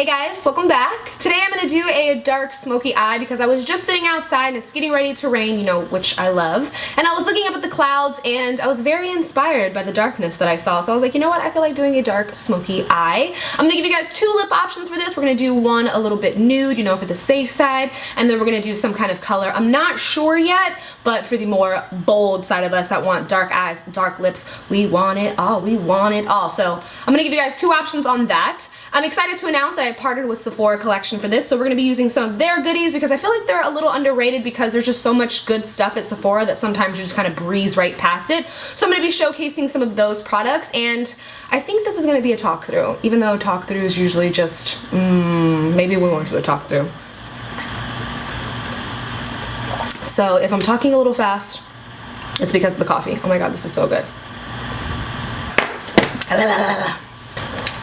Hey guys, welcome back. Today I'm going to do a dark smoky eye because I was just sitting outside and it's getting ready to rain, you know, which I love. And I was looking up at the clouds and I was very inspired by the darkness that I saw. So I was like, you know what, I feel like doing a dark smoky eye. I'm going to give you guys two lip options for this. We're going to do one a little bit nude, you know, for the safe side. And then we're going to do some kind of color. I'm not sure yet, but for the more bold side of us that want dark eyes, dark lips, we want it all. We want it all. So I'm going to give you guys two options on that. I'm excited to announce that I partnered with Sephora collection for this, so we're going to be using some of their goodies because I feel like they're a little underrated because there's just so much good stuff at Sephora that sometimes you just kind of breeze right past it. So I'm going to be showcasing some of those products, and I think this is going to be a talk through, even though talk through is usually just, maybe we won't do a talk through. So if I'm talking a little fast, it's because of the coffee. Oh my god, this is so good.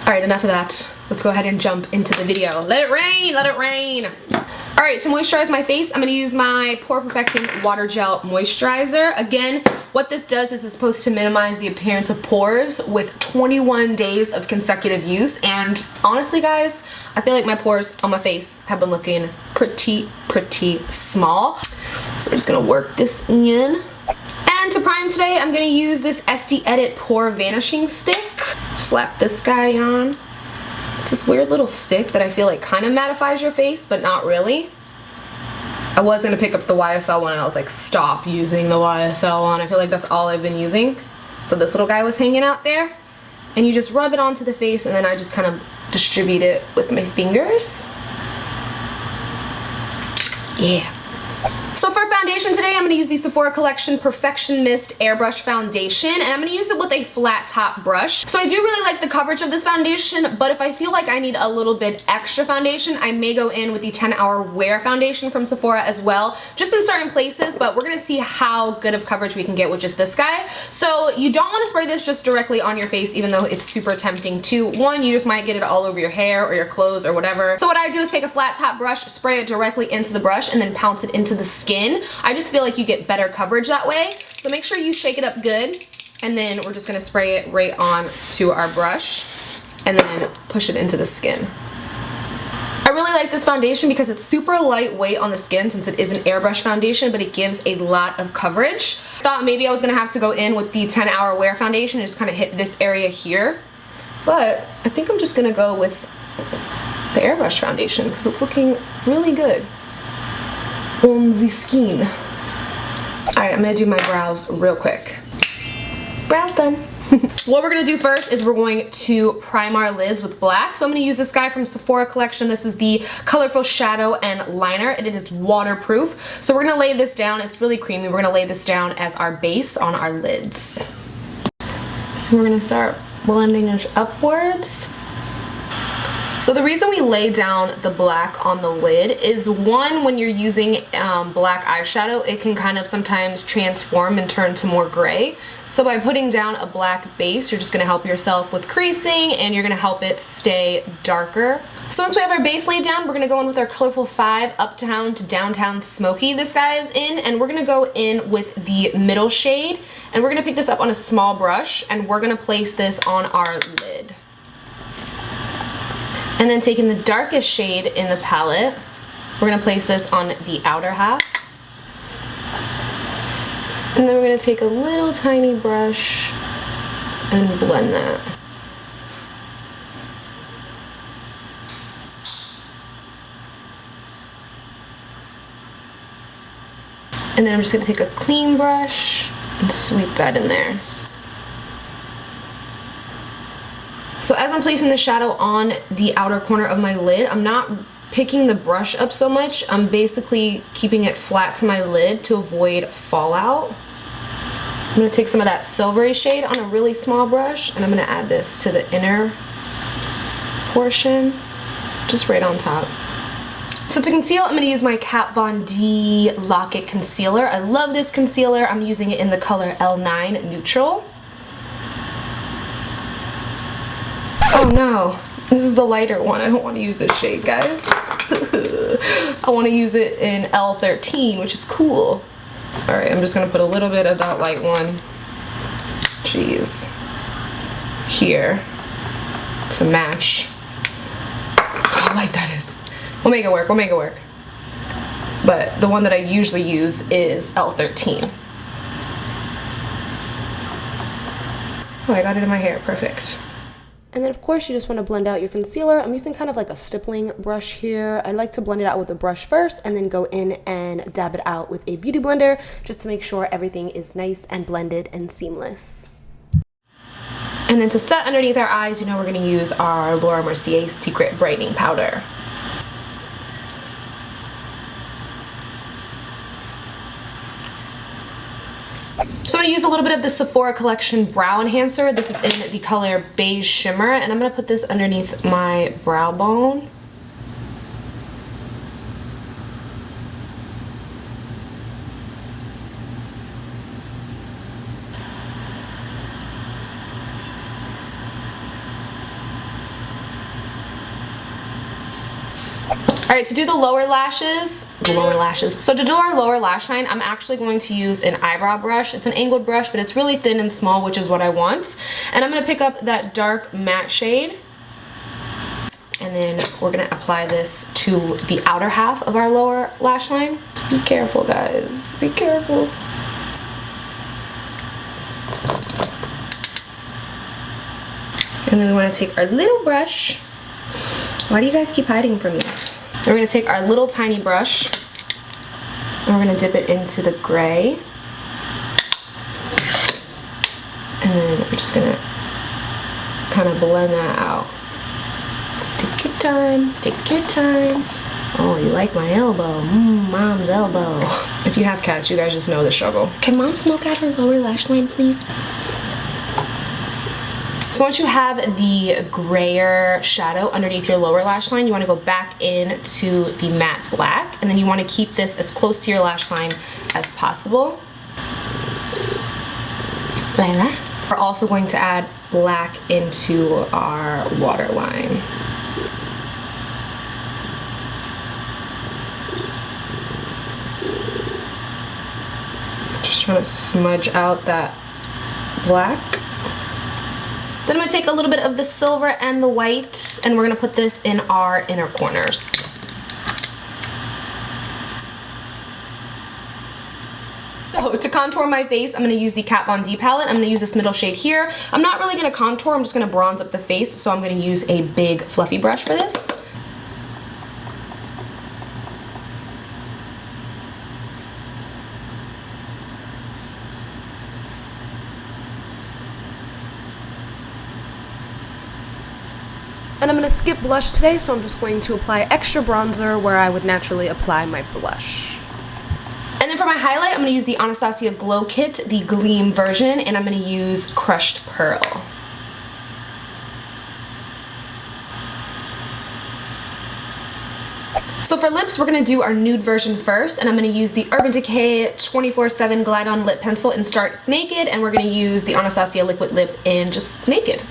Alright, enough of that. Let's go ahead and jump into the video. Let it rain! Let it rain! Alright, to moisturize my face, I'm going to use my Pore Perfecting Water Gel Moisturizer. Again, what this does is it's supposed to minimize the appearance of pores with 21 days of consecutive use. And honestly, guys, I feel like my pores on my face have been looking pretty small. So we're just going to work this in. And to prime today, I'm going to use this Estee Edit Pore Vanishing Stick. Slap this guy on. It's this weird little stick that I feel like kind of mattifies your face, but not really. I was going to pick up the YSL one and I was like, stop using the YSL one. I feel like that's all I've been using. So this little guy was hanging out there. And you just rub it onto the face and then I just kind of distribute it with my fingers. Yeah. So for foundation today, I'm going to use the Sephora Collection Perfection Mist Airbrush Foundation, and I'm going to use it with a flat top brush. So I do really like the coverage of this foundation, but if I feel like I need a little bit extra foundation, I may go in with the 10-Hour Wear Foundation from Sephora as well, just in certain places, but we're going to see how good of coverage we can get with just this guy. So you don't want to spray this just directly on your face, even though it's super tempting to. One, you just might get it all over your hair or your clothes or whatever. So what I do is take a flat top brush, spray it directly into the brush, and then pounce it into the skin. I just feel like you get better coverage that way. So make sure you shake it up good, and then we're just going to spray it right on to our brush and then push it into the skin. I really like this foundation because it's super lightweight on the skin since it is an airbrush foundation, but it gives a lot of coverage. I thought maybe I was going to have to go in with the 10-Hour Wear Foundation and just kind of hit this area here, but I think I'm just going to go with the airbrush foundation because it's looking really good on the skin. Alright, I'm gonna do my brows real quick. Brows done. What we're gonna do first is we're going to prime our lids with black. So I'm gonna use this guy from Sephora collection. This is the Colorful Shadow and Liner, and it is waterproof. So we're gonna lay this down. It's really creamy. We're gonna lay this down as our base on our lids. And we're gonna start blending this upwards. So the reason we lay down the black on the lid is, one, when you're using black eyeshadow, it can kind of sometimes transform and turn to more gray. So by putting down a black base, you're just going to help yourself with creasing and you're going to help it stay darker. So once we have our base laid down, we're going to go in with our Colorful 5 Uptown to Downtown Smoky. This guy is in, and we're going to go in with the middle shade, and we're going to pick this up on a small brush, and we're going to place this on our lid. And then taking the darkest shade in the palette, we're going to place this on the outer half. And then we're going to take a little tiny brush and blend that. And then I'm just going to take a clean brush and sweep that in there. So as I'm placing the shadow on the outer corner of my lid, I'm not picking the brush up so much. I'm basically keeping it flat to my lid to avoid fallout. I'm going to take some of that silvery shade on a really small brush, and I'm going to add this to the inner portion, just right on top. So to conceal, I'm going to use my Kat Von D Lock-It Concealer. I love this concealer. I'm using it in the color L9 Neutral. Oh no, this is the lighter one. I don't want to use this shade, guys. I want to use it in L13, which is cool. Alright, I'm just going to put a little bit of that light one, here to match light that is. We'll make it work, we'll make it work. But the one that I usually use is L13. Oh, I got it in my hair, perfect. And then of course you just want to blend out your concealer. I'm using kind of like a stippling brush here. I like to blend it out with a brush first and then go in and dab it out with a beauty blender just to make sure everything is nice and blended and seamless. And then to set underneath our eyes, you know we're going to use our Laura Mercier Secret Brightening Powder. So I'm going to use a little bit of the Sephora Collection Brow Enhancer. This is in the color Beige Shimmer, and I'm going to put this underneath my brow bone. Alright, to do the lower lashes, so to do our lower lash line, I'm actually going to use an eyebrow brush. It's an angled brush, but it's really thin and small, which is what I want. And I'm going to pick up that dark matte shade, and then we're going to apply this to the outer half of our lower lash line. Be careful, guys. Be careful. And then we want to take our little brush. Why do you guys keep hiding from me? We're going to take our little tiny brush and we're going to dip it into the gray. And then we're just going to kind of blend that out. Take your time, take your time. Oh, you like my elbow? Mom's elbow. If you have cats, you guys just know the struggle. Can mom smoke out her lower lash line, please? So once you have the grayer shadow underneath your lower lash line, you want to go back into the matte black, and then you want to keep this as close to your lash line as possible. Layla. We're also going to add black into our waterline. Just trying to smudge out that black. Then I'm going to take a little bit of the silver and the white, and we're going to put this in our inner corners. So to contour my face, I'm going to use the Kat Von D palette. I'm going to use this middle shade here. I'm not really going to contour, I'm just going to bronze up the face, so I'm going to use a big fluffy brush for this. And I'm going to skip blush today, so I'm just going to apply extra bronzer where I would naturally apply my blush. And then for my highlight, I'm going to use the Anastasia Glow Kit, the Gleam version, and I'm going to use Crushed Pearl. So for lips, we're going to do our nude version first, and I'm going to use the Urban Decay 24/7 Glide On Lip Pencil in Start Naked, and we're going to use the Anastasia Liquid Lip in just Naked.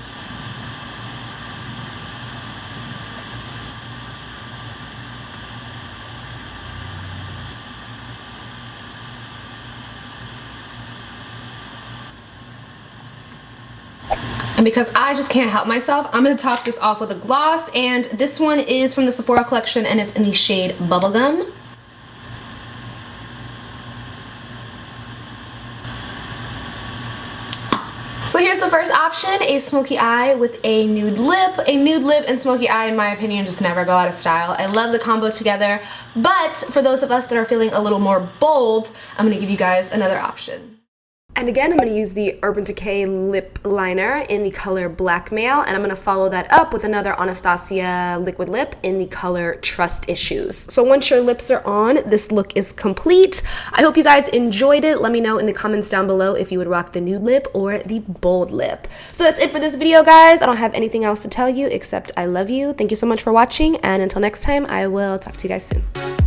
And because I just can't help myself, I'm going to top this off with a gloss, and this one is from the Sephora collection and it's in the shade Bubblegum. So here's the first option, a smoky eye with a nude lip. A nude lip and smoky eye, in my opinion, just never go out of style. I love the combo together, but for those of us that are feeling a little more bold, I'm going to give you guys another option. And again, I'm going to use the Urban Decay lip liner in the color Blackmail, and I'm going to follow that up with another Anastasia liquid lip in the color Trust Issues. So once your lips are on, this look is complete. I hope you guys enjoyed it. Let me know in the comments down below if you would rock the nude lip or the bold lip. So that's it for this video, guys. I don't have anything else to tell you except I love you. Thank you so much for watching, and until next time, I will talk to you guys soon.